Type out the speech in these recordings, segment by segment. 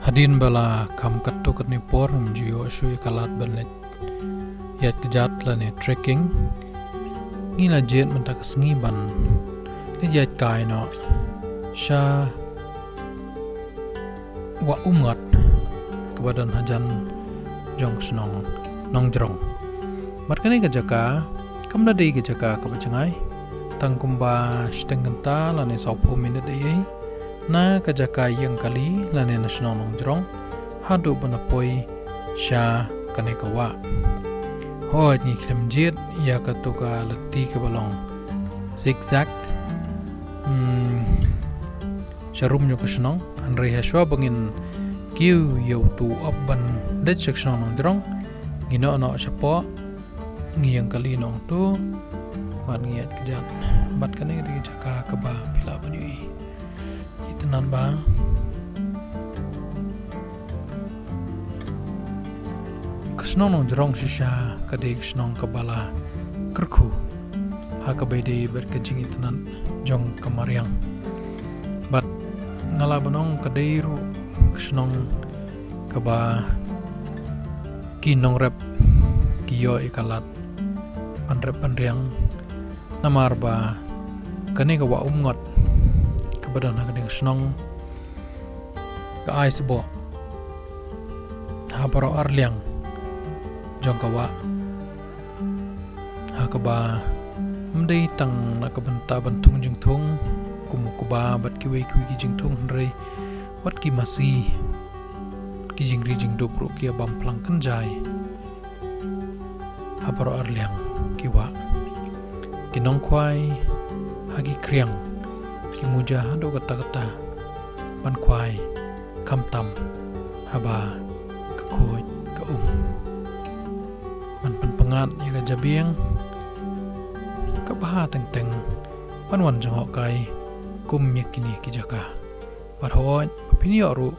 Hadin bala kam katto katni por mjiyo shui kalat banet yat kejat lane trekking ngila jet mentak sengi ban ni jet kai no sha wa umngat kebadan hajan jong snong nong jrong markane ke jaka kamna dei ke jaka ka bacangai tangkumba stengenta lane 20 minit dei na ka jaka yang kali lane nasional nong jrong hadu banapoi sha kane kawa hoi ni klem jet ya ka tuka lati ke balong zigzag sharum yo kasnong anre haswa bangin kiu yo tu abban det section nong jrong ngino no sapo ngiyang kali nong tu man ngiyat kejan bat kane di jaka ka ba pila banyui tenan ba kasnong jrong shisha kadek snong kabala kerku ha kabede berkejing tenan jong kamariang bat ngala banong kadeiru kasnong kaba kinong rep kiyo ikalat panrep panriang namar ba kane kawa umngot kebadan hakading snong ka ai sebo ha paro arliang jong kawa hakaba mdei tang nakabanta bantung jingtung kumukuba bat kiwi ki jingtung rei wat ki masi ki jingri jingdo pro ki abam plang kanjai ha paro arliang kiwa kinong kwai hagi kriang kimuja hado kata-kata ban kwai kamtam haba kakoj ka man pengat ya ka jabiang ka baha teng-teng panwan jong kai kum yakini ki jaka par hoy pinio ru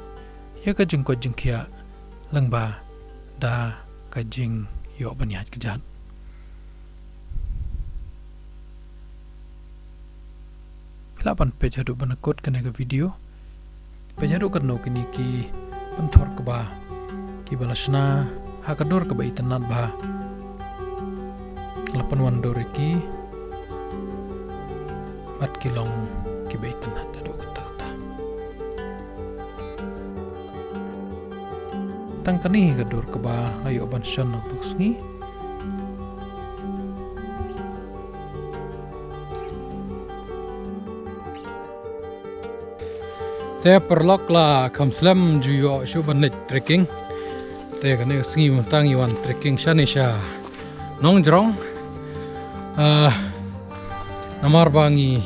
ya ka jingko jingkia lengba da ka jing yo banyat kejan Pilapan pejadu banakot kena ke video pejadu keno kini ki pentor ke ba ki balasna hakadur ke ba itenat ba lapan wandor ki bat kilong ki ba itenat adu kata-kata tangkani kadur ke ba layo ban syon untuk sengi Saya perlok lah kamslam juyo shubanet trekking. Saya kena sengi mentang iwan trekking shanisha nong jrong. Namar bangi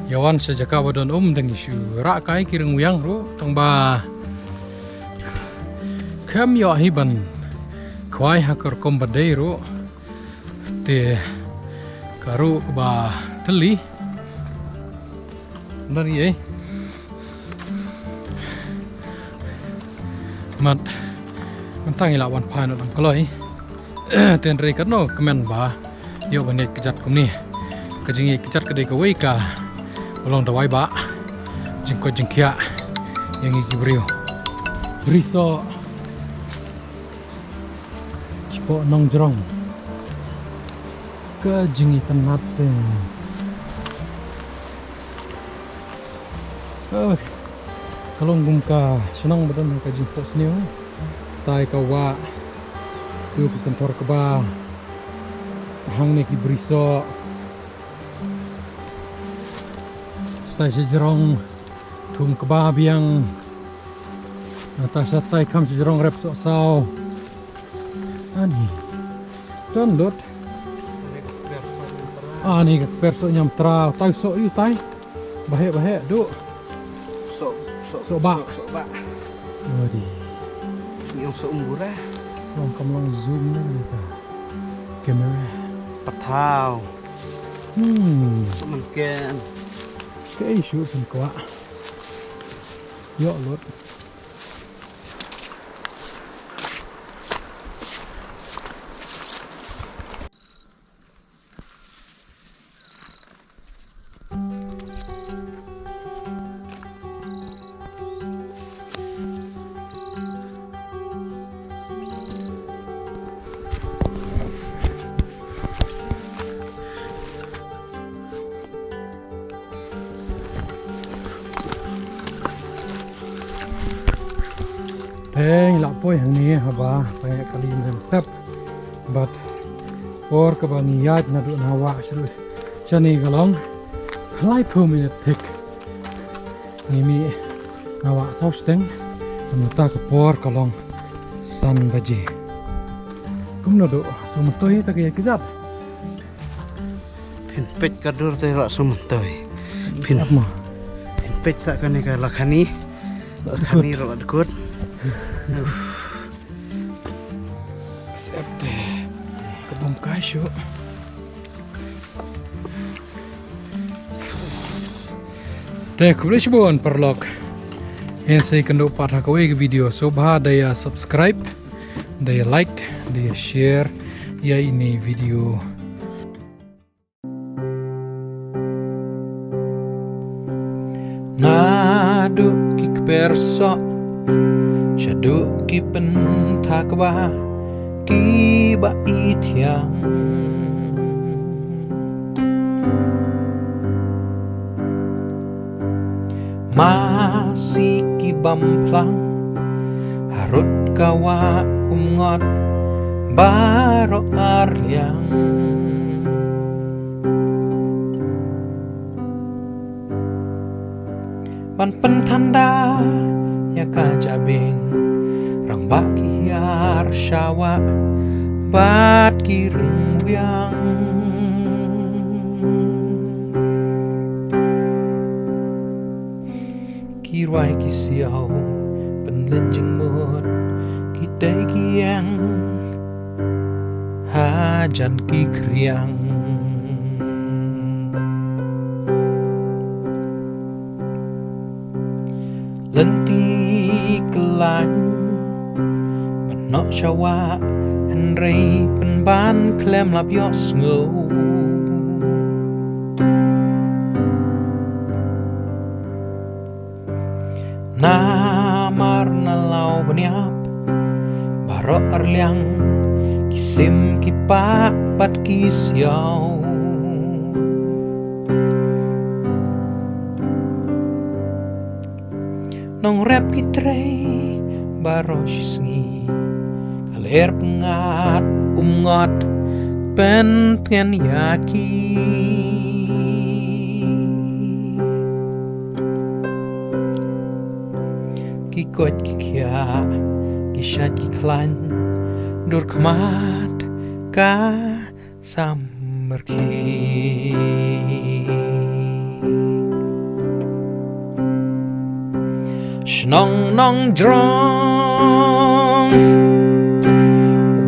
yawan sejaka badon dengan isu rakai kireng uyang ru tangba kem yo hiban kwai hakar kombadei ru te karu ba teli nari mat mentang ilawan pan orang koloi ten rei karno kemen ba yo banet kejat kumni kejingi kejat kedai kawai ka bolong dawai ba jingko jingkia yang iki brio briso cipo nong jrong kejingi tenat kalong gumka senang badan ka jingpo snio tai kawa tu ke kantor ke ba hang ne ki briso stai jerong tum ke ba biang atas tai kam jerong rep so sao ani don dot ani ke perso nyam tra tai so yu tai bahe du Soba. Odi. Yung seumbura. Long kamlang zoom na nito. Kamera. Pataw. Semanken. Kay shoot pun kwa. Yo lot. Teng la poi hang ni haba saya kali nem step but or ka ba ni yat na du na wa shru chani galong lai pu minute thick ni mi na wa sau steng nu ta ka por ka long san baji kum no do so mo toi ta ke kijat Pin pet kadur teh lak sumentoy. Pin Siap mo pin pet sak kan ka lakani. Lakani ro adkut. siap teh kabum kasyo teh kulish bon perlok en say kendo patha kawe ke video so bha daya subscribe daya like daya share ya ini video Nadu ki perso Shadu ki pentakwa Ki ba itiang Masih ki bamplang Harut kawa umngot Baro arliang Pan pentanda ya kajabing Rang baki hiar syawa Bat kiring wiang Kirwai kisiau Penlenjeng mut Kita kiang Hajan ki kriang Lenti kelan Menok syawa Henry penban klem lap yos ngau Namar nalau beniap Barok erliang Kisim kipak bat kisiau Nong rap kitrei baro shisngi Kaler pengat umngot Pentengan yaki Kikot kikia Kishat kiklan Dur kemat Ka samerki Shnong nong drong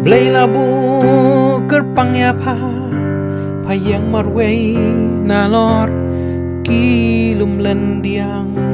Ublay labu kerpang ya pa Payang marway nalor Kilum lendiang